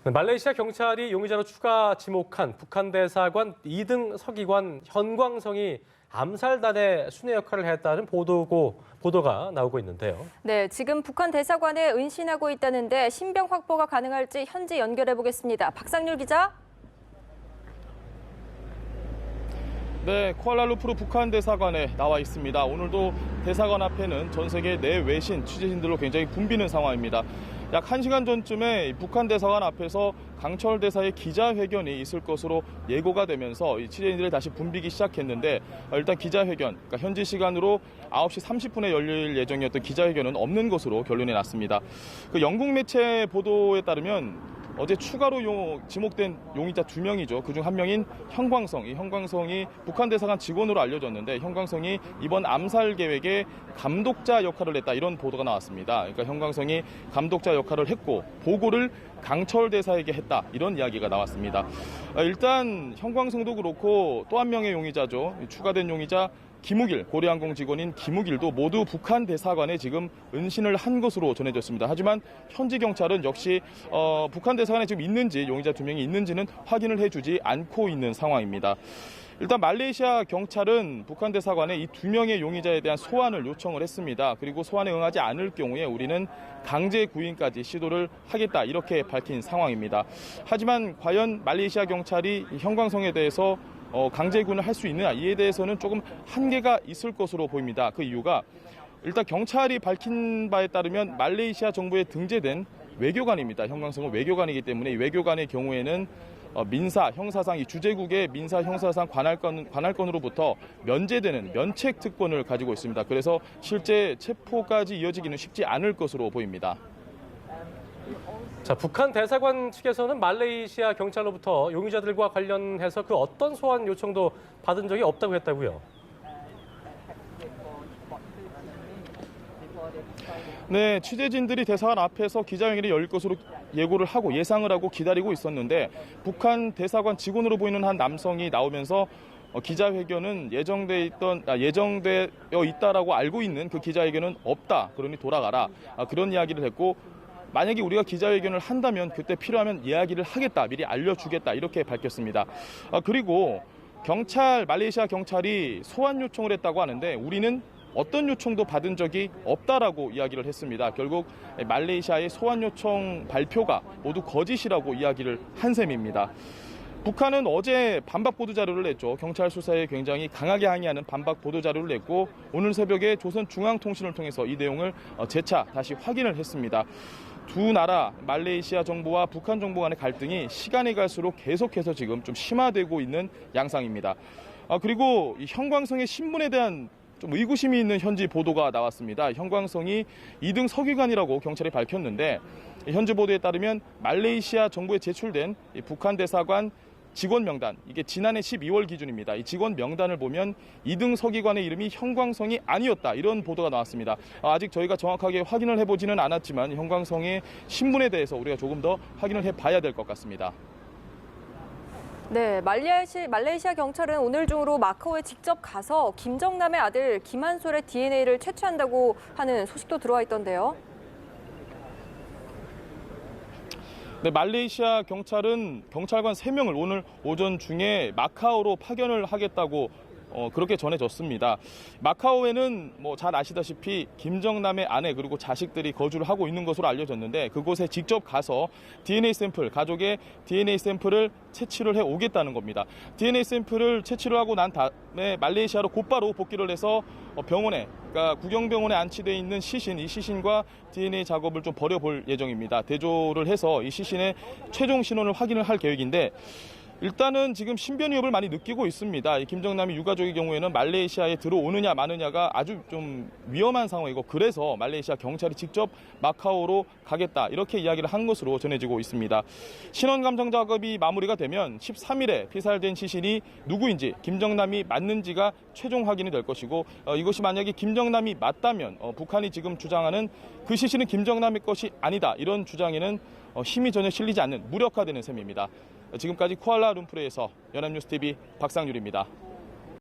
네, 말레이시아 경찰이 용의자로 추가 지목한 북한 대사관 2등 서기관 현광성이 암살단의 수뇌 역할을 했다는 보도가 나오고 있는데요. 네, 지금 북한 대사관에 은신하고 있다는데 신병 확보가 가능할지 현지 연결해 보겠습니다. 박상률 기자. 네, 쿠알라룸푸르 북한 대사관에 나와 있습니다. 오늘도 대사관 앞에는 전 세계 내외신 취재진들로 굉장히 붐비는 상황입니다. 약 1시간 전쯤에 북한 대사관 앞에서 강철 대사의 기자회견이 있을 것으로 예고가 되면서 취재진들이 다시 붐비기 시작했는데 일단 기자회견, 그러니까 현지 시간으로 9시 30분에 열릴 예정이었던 기자회견은 없는 것으로 결론이 났습니다. 그 영국 매체 보도에 따르면 어제 추가로 지목된 용의자 2명이죠. 그중 한 명인 현광성. 이 현광성이 북한 대사관 직원으로 알려졌는데 현광성이 이번 암살 계획의 감독자 역할을 했다. 이런 보도가 나왔습니다. 그러니까 현광성이 감독자 역할을 했고 보고를 강철 대사에게 했다. 이런 이야기가 나왔습니다. 일단 현광성도 그렇고 또 한 명의 용의자죠. 추가된 용의자 김우길, 고려항공 직원인 김우길도 모두 북한 대사관에 지금 은신을 한 것으로 전해졌습니다. 하지만 현지 경찰은 역시 북한 대사관에 지금 있는지 용의자 2명이 있는지는 확인을 해주지 않고 있는 상황입니다. 일단 말레이시아 경찰은 북한 대사관에 이 2명의 용의자에 대한 소환을 요청을 했습니다. 그리고 소환에 응하지 않을 경우에 우리는 강제 구인까지 시도를 하겠다 이렇게 밝힌 상황입니다. 하지만 과연 말레이시아 경찰이 현광성에 대해서 강제 구인을 할 수 있느냐 이에 대해서는 조금 한계가 있을 것으로 보입니다. 그 이유가 일단 경찰이 밝힌 바에 따르면 말레이시아 정부에 등재된 외교관입니다. 현광성은 외교관이기 때문에 이 외교관의 경우에는 민사, 형사상, 이 주재국의 민사, 형사상 관할권으로부터 면제되는 면책 특권을 가지고 있습니다. 그래서 실제 체포까지 이어지기는 쉽지 않을 것으로 보입니다. 자, 북한 대사관 측에서는 말레이시아 경찰로부터 용의자들과 관련해서 그 어떤 소환 요청도 받은 적이 없다고 했다고요. 네, 취재진들이 대사관 앞에서 기자회견이 열릴 것으로 예고를 하고 예상을 하고 기다리고 있었는데 북한 대사관 직원으로 보이는 한 남성이 나오면서 기자회견은 예정되어 있다라고 알고 있는 그 기자회견은 없다. 그러니 돌아가라. 그런 이야기를 했고 만약에 우리가 기자회견을 한다면 그때 필요하면 이야기를 하겠다. 미리 알려주겠다. 이렇게 밝혔습니다. 그리고 말레이시아 경찰이 소환 요청을 했다고 하는데 우리는 어떤 요청도 받은 적이 없다라고 이야기를 했습니다. 결국 말레이시아의 소환 요청 발표가 모두 거짓이라고 이야기를 한 셈입니다. 북한은 어제 반박 보도자료를 냈죠. 경찰 수사에 굉장히 강하게 항의하는 반박 보도자료를 냈고 오늘 새벽에 조선중앙통신을 통해서 이 내용을 재차 다시 확인을 했습니다. 두 나라 말레이시아 정부와 북한 정부 간의 갈등이 시간이 갈수록 계속해서 지금 좀 심화되고 있는 양상입니다. 그리고 이 현광성의 신분에 대한 좀 의구심이 있는 현지 보도가 나왔습니다. 현광성이 2등 서기관이라고 경찰이 밝혔는데 현지 보도에 따르면 말레이시아 정부에 제출된 북한 대사관 직원 명단, 이게 지난해 12월 기준입니다. 이 직원 명단을 보면 2등 서기관의 이름이 현광성이 아니었다. 이런 보도가 나왔습니다. 아직 저희가 정확하게 확인을 해보지는 않았지만 현광성의 신분에 대해서 우리가 조금 더 확인을 해봐야 될 것 같습니다. 네, 말레이시아 경찰은 오늘 중으로 마카오에 직접 가서 김정남의 아들 김한솔의 DNA를 채취한다고 하는 소식도 들어와 있던데요. 네, 말레이시아 경찰은 경찰관 3명을 오늘 오전 중에 마카오로 파견을 하겠다고 그렇게 전해졌습니다. 마카오에는 잘 아시다시피 김정남의 아내 그리고 자식들이 거주를 하고 있는 것으로 알려졌는데 그곳에 직접 가서 가족의 DNA 샘플을 채취를 해 오겠다는 겁니다. DNA 샘플을 채취를 하고 난 다음에 말레이시아로 곧바로 복귀를 해서 그러니까 구경병원에 안치되어 있는 이 시신과 DNA 작업을 좀 벌여볼 예정입니다. 대조를 해서 이 시신의 최종 신원을 확인을 할 계획인데 일단은 지금 신변 위협을 많이 느끼고 있습니다. 김정남이 유가족의 경우에는 말레이시아에 들어오느냐 마느냐가 아주 좀 위험한 상황이고 그래서 말레이시아 경찰이 직접 마카오로 가겠다 이렇게 이야기를 한 것으로 전해지고 있습니다. 신원 감정 작업이 마무리가 되면 13일에 피살된 시신이 누구인지 김정남이 맞는지가 최종 확인이 될 것이고 이것이 만약에 김정남이 맞다면 북한이 지금 주장하는 그 시신은 김정남의 것이 아니다 이런 주장에는 힘이 전혀 실리지 않는 무력화되는 셈입니다. 지금까지 쿠알라룸푸르에서 연합뉴스TV 박상률입니다.